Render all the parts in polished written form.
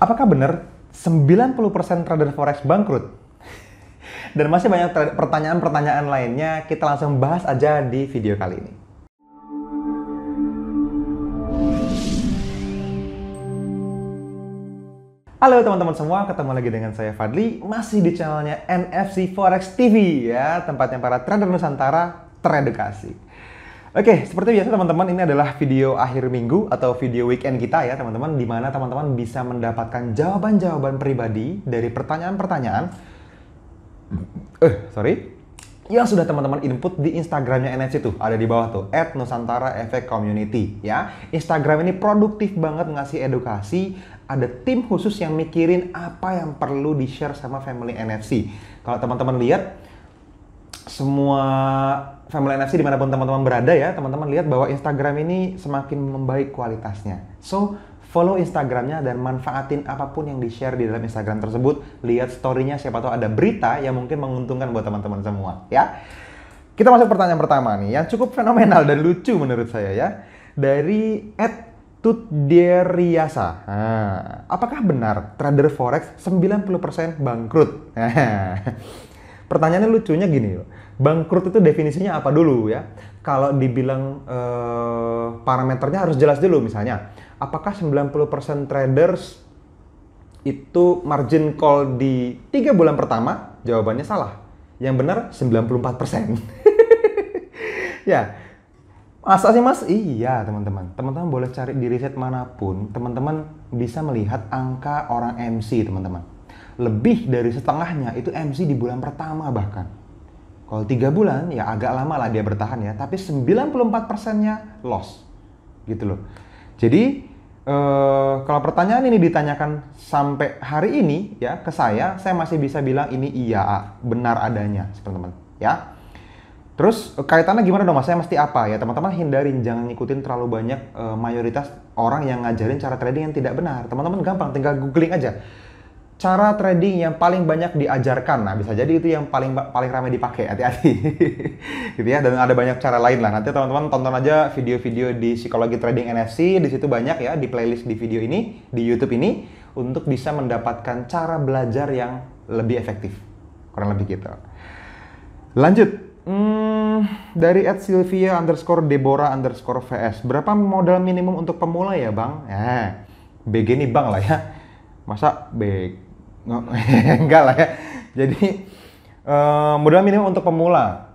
Apakah benar 90% trader forex bangkrut? Dan masih banyak pertanyaan-pertanyaan lainnya, kita langsung bahas aja di video kali ini. Halo teman-teman semua, ketemu lagi dengan saya Fadli, masih di channelnya NFC Forex TV ya, tempatnya para trader Nusantara teredukasi. Oke, seperti biasa teman-teman, ini adalah video akhir minggu atau video weekend kita ya teman-teman, di mana teman-teman bisa mendapatkan jawaban-jawaban pribadi dari pertanyaan-pertanyaan yang sudah teman-teman input di Instagramnya NFC tuh, ada di bawah tuh, @nusantara_efek_community ya. Instagram ini produktif banget ngasih edukasi, ada tim khusus yang mikirin apa yang perlu di-share sama family NFC. Kalau teman-teman lihat, semua family NFC dimanapun teman-teman berada ya, teman-teman lihat bahwa Instagram ini semakin membaik kualitasnya. So, follow Instagramnya dan manfaatin apapun yang di-share di dalam Instagram tersebut. Lihat story-nya, siapa tahu ada berita yang mungkin menguntungkan buat teman-teman semua ya. Kita masuk pertanyaan pertama nih, yang cukup fenomenal dan lucu menurut saya ya. Dari @tutderiasa. Apakah benar trader forex 90% bangkrut? Pertanyaannya lucunya gini loh. Bangkrut itu definisinya apa dulu ya? Kalau dibilang parameternya harus jelas dulu, misalnya apakah 90% traders itu margin call di 3 bulan pertama? Jawabannya salah. Yang benar 94%. Ya. Masa sih mas? Iya teman-teman. Teman-teman boleh cari di riset manapun, teman-teman bisa melihat angka orang MC teman-teman. Lebih dari setengahnya itu MC di bulan pertama bahkan. Kalau 3 bulan ya agak lama lah dia bertahan ya, tapi 94%-nya loss. Gitu loh. Jadi kalau pertanyaan ini ditanyakan sampai hari ini ya ke saya masih bisa bilang ini iya, benar adanya teman-teman ya. Terus kaitannya gimana dong mas? Saya mesti apa ya? Teman-teman hindarin, jangan ngikutin terlalu banyak mayoritas orang yang ngajarin cara trading yang tidak benar. Teman-teman gampang, tinggal googling aja. Cara trading yang paling banyak diajarkan, nah bisa jadi itu yang paling ramai dipakai, hati-hati. Gitu ya, dan ada banyak cara lain lah. Nanti teman-teman tonton aja video-video di psikologi trading NFC, di situ banyak ya di playlist di video ini, di YouTube ini, untuk bisa mendapatkan cara belajar yang lebih efektif. Kurang lebih gitu. Lanjut. Dari @sylvia_deborah_vs. Berapa modal minimum untuk pemula ya bang? BG nih bang lah ya. Masa enggak lah ya. Jadi modal minimum untuk pemula,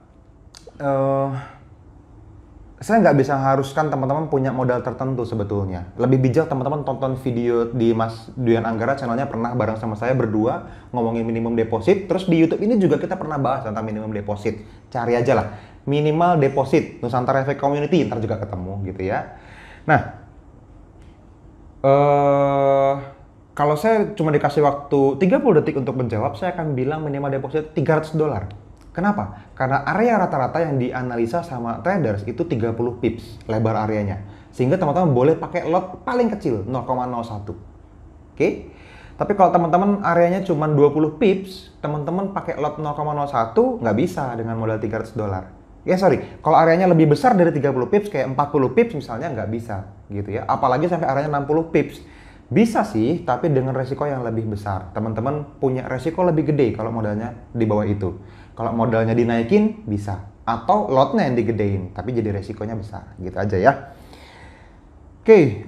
saya nggak bisa haruskan teman-teman punya modal tertentu sebetulnya. Lebih bijak teman-teman tonton video di Mas Duyan Anggara, channelnya pernah bareng sama saya berdua ngomongin minimum deposit. Terus di YouTube ini juga kita pernah bahas tentang minimum deposit. Cari aja lah, minimal deposit Nusantara Efek Community, ntar juga ketemu gitu ya. Nah, kalau saya cuma dikasih waktu 30 detik untuk menjawab, saya akan bilang minimal deposit $300. Kenapa? Karena area rata-rata yang dianalisa sama traders itu 30 pips lebar areanya. Sehingga teman-teman boleh pakai lot paling kecil, 0,01. Oke? Tapi kalau teman-teman areanya cuma 20 pips, teman-teman pakai lot 0,01 nggak bisa dengan modal $300. Ya sorry, kalau areanya lebih besar dari 30 pips, kayak 40 pips misalnya, nggak bisa gitu ya. Apalagi sampai areanya 60 pips. Bisa sih, tapi dengan resiko yang lebih besar. Teman-teman punya resiko lebih gede kalau modalnya di bawah itu. Kalau modalnya dinaikin, bisa. Atau lotnya yang digedein, tapi jadi resikonya besar. Gitu aja ya. Oke,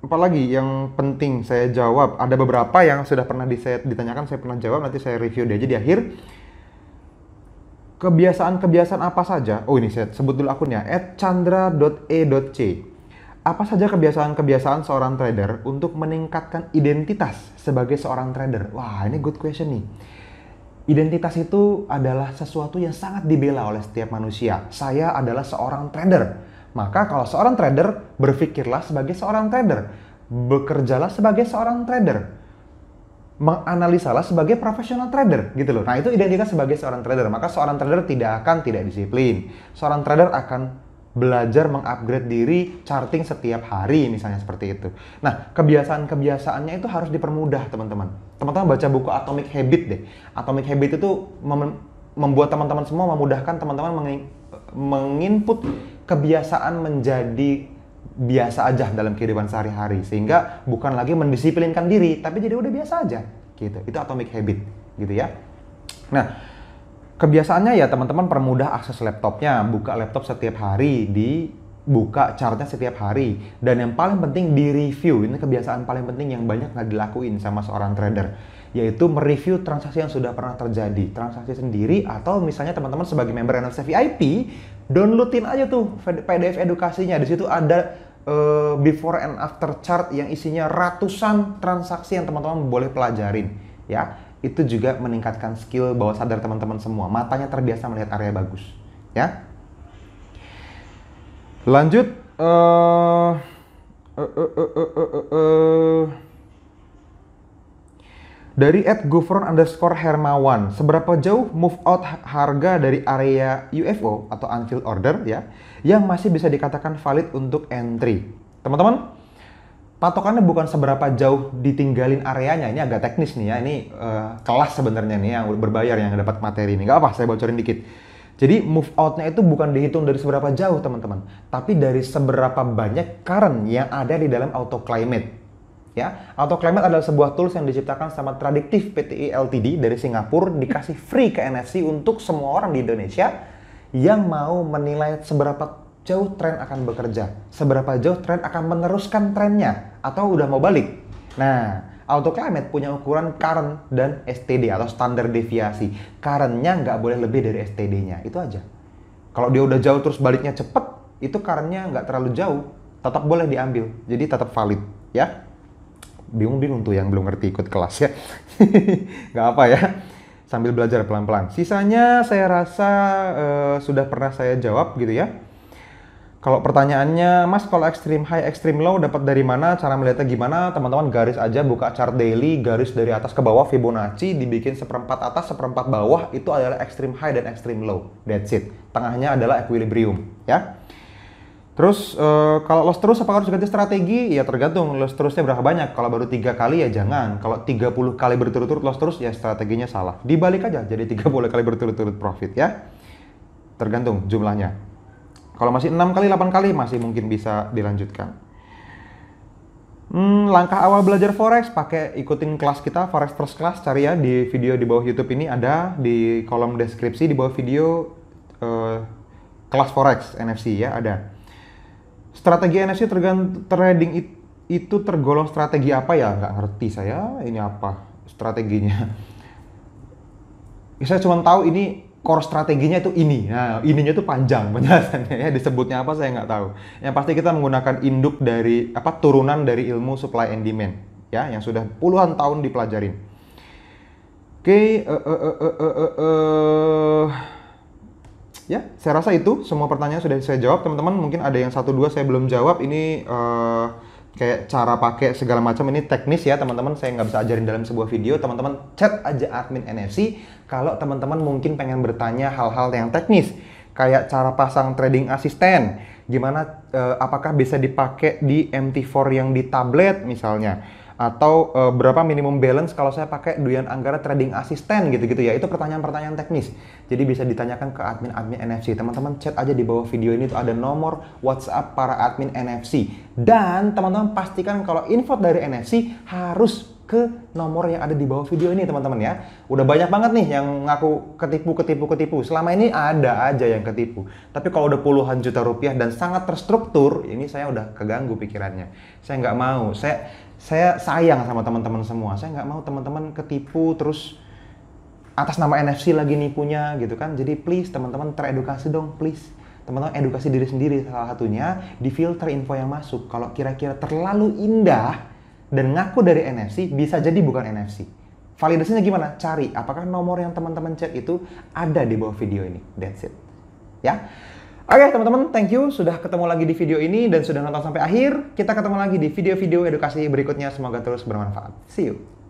apalagi yang penting saya jawab. Ada beberapa yang sudah pernah ditanyakan, saya pernah jawab. Nanti saya review aja di akhir. Kebiasaan-kebiasaan apa saja? Oh ini saya sebut dulu akunnya, @chandra.e.c. Apa saja kebiasaan-kebiasaan seorang trader untuk meningkatkan identitas sebagai seorang trader? Wah, ini good question nih. Identitas itu adalah sesuatu yang sangat dibela oleh setiap manusia. Saya adalah seorang trader. Maka kalau seorang trader, berpikirlah sebagai seorang trader. Bekerjalah sebagai seorang trader. Menganalisalah sebagai profesional trader, gitu loh. Nah, itu identitas sebagai seorang trader. Maka seorang trader tidak disiplin. Seorang trader akan belajar mengupgrade diri, charting setiap hari misalnya seperti itu. Nah, kebiasaan-kebiasaannya itu harus dipermudah teman-teman. Teman-teman baca buku Atomic Habit deh. Atomic Habit itu membuat teman-teman semua memudahkan teman-teman menginput kebiasaan menjadi biasa aja dalam kehidupan sehari-hari, sehingga bukan lagi mendisiplinkan diri, tapi jadi udah biasa aja gitu. Itu atomic habit gitu ya. Nah, kebiasaannya ya teman-teman permudah akses laptopnya, buka laptop setiap hari, dibuka chartnya setiap hari, dan yang paling penting di review. Ini kebiasaan paling penting yang banyak nggak dilakuin sama seorang trader, yaitu mereview transaksi yang sudah pernah terjadi, transaksi sendiri, atau misalnya teman-teman sebagai member NFC VIP, downloadin aja tuh PDF edukasinya. Di situ ada before and after chart yang isinya ratusan transaksi yang teman-teman boleh pelajarin ya. Itu juga meningkatkan skill bawah sadar teman-teman semua. Matanya terbiasa melihat area bagus, ya. Lanjut, dari @govern_hermawan, seberapa jauh move out harga dari area UFO atau unfilled order ya, yang masih bisa dikatakan valid untuk entry? Teman-teman, patokannya bukan seberapa jauh ditinggalin areanya. Ini agak teknis nih ya. Ini kelas sebenarnya nih yang berbayar yang dapat materi ini. Nggak apa, saya bocorin dikit. Jadi move out-nya itu bukan dihitung dari seberapa jauh teman-teman, tapi dari seberapa banyak current yang ada di dalam AutoClimate. Ya, AutoClimate adalah sebuah tools yang diciptakan sama Tradictive Pte Ltd dari Singapura, dikasih free ke NFC untuk semua orang di Indonesia yang mau menilai seberapa jauh tren akan bekerja, seberapa jauh tren akan meneruskan trennya, atau udah mau balik. Nah, AutoClimate punya ukuran current dan STD atau standar deviasi. Current-nya nggak boleh lebih dari STD-nya, itu aja. Kalau dia udah jauh terus baliknya cepet, itu current-nya nggak terlalu jauh, tetap boleh diambil, jadi tetap valid, ya. Bingung-bingung tuh yang belum ngerti ikut kelas ya. Nggak apa ya, sambil belajar pelan-pelan. Sisanya saya rasa sudah pernah saya jawab gitu ya. Kalau pertanyaannya, Mas, kalau extreme high, extreme low dapat dari mana? Cara melihatnya gimana? Teman-teman garis aja, buka chart daily, garis dari atas ke bawah, Fibonacci, dibikin seperempat atas, seperempat bawah, itu adalah extreme high dan extreme low. That's it. Tengahnya adalah equilibrium, ya. Terus, kalau loss terus apakah harus ganti strategi? Ya tergantung, loss terusnya berapa banyak. Kalau baru 3 kali ya jangan. Kalau 30 kali berturut-turut loss terus, ya strateginya salah. Dibalik aja, jadi 30 kali berturut-turut profit, ya. Tergantung jumlahnya. Kalau masih 6 kali, 8 kali masih mungkin bisa dilanjutkan. Langkah awal belajar forex, pakai ikutin kelas kita Forex First Class, cari ya di video di bawah YouTube ini, ada di kolom deskripsi di bawah video kelas forex NFC ya, ada. Strategi NFC trading itu tergolong strategi apa ya? Nggak ngerti saya, ini apa strateginya. Saya cuma tahu ini core strateginya itu ini. Nah, ininya itu panjang penjelasannya ya, disebutnya apa saya nggak tahu. Yang pasti kita menggunakan induk dari turunan dari ilmu supply and demand ya, yang sudah puluhan tahun dipelajarin. Oke, ya, saya rasa itu semua pertanyaan sudah saya jawab. Teman-teman mungkin ada yang 1-2 saya belum jawab. Ini kayak cara pakai segala macam, ini teknis ya teman-teman. Saya nggak bisa ajarin dalam sebuah video. Teman-teman chat aja admin NFC kalau teman-teman mungkin pengen bertanya hal-hal yang teknis, kayak cara pasang trading assistant, gimana, apakah bisa dipakai di MT4 yang di tablet misalnya, atau berapa minimum balance kalau saya pakai Duyan Anggara Trading Assistant gitu-gitu ya. Itu pertanyaan-pertanyaan teknis. Jadi bisa ditanyakan ke admin-admin NFC. Teman-teman chat aja di bawah video ini tuh ada nomor WhatsApp para admin NFC. Dan teman-teman pastikan kalau info dari NFC harus ke nomor yang ada di bawah video ini teman-teman ya. Udah banyak banget nih yang ngaku ketipu. Selama ini ada aja yang ketipu. Tapi kalau udah puluhan juta rupiah dan sangat terstruktur, ini saya udah keganggu pikirannya. Saya nggak mau. Saya sayang sama teman-teman semua. Saya nggak mau teman-teman ketipu terus atas nama NFC lagi nipunya gitu kan. Jadi please teman-teman teredukasi dong, please. Teman-teman edukasi diri sendiri, salah satunya di filter info yang masuk. Kalau kira-kira terlalu indah dan ngaku dari NFC, bisa jadi bukan NFC. Validasinya gimana? Cari apakah nomor yang teman-teman chat itu ada di bawah video ini. That's it. Ya. Oke teman-teman, thank you sudah ketemu lagi di video ini dan sudah nonton sampai akhir. Kita ketemu lagi di video-video edukasi berikutnya. Semoga terus bermanfaat. See you.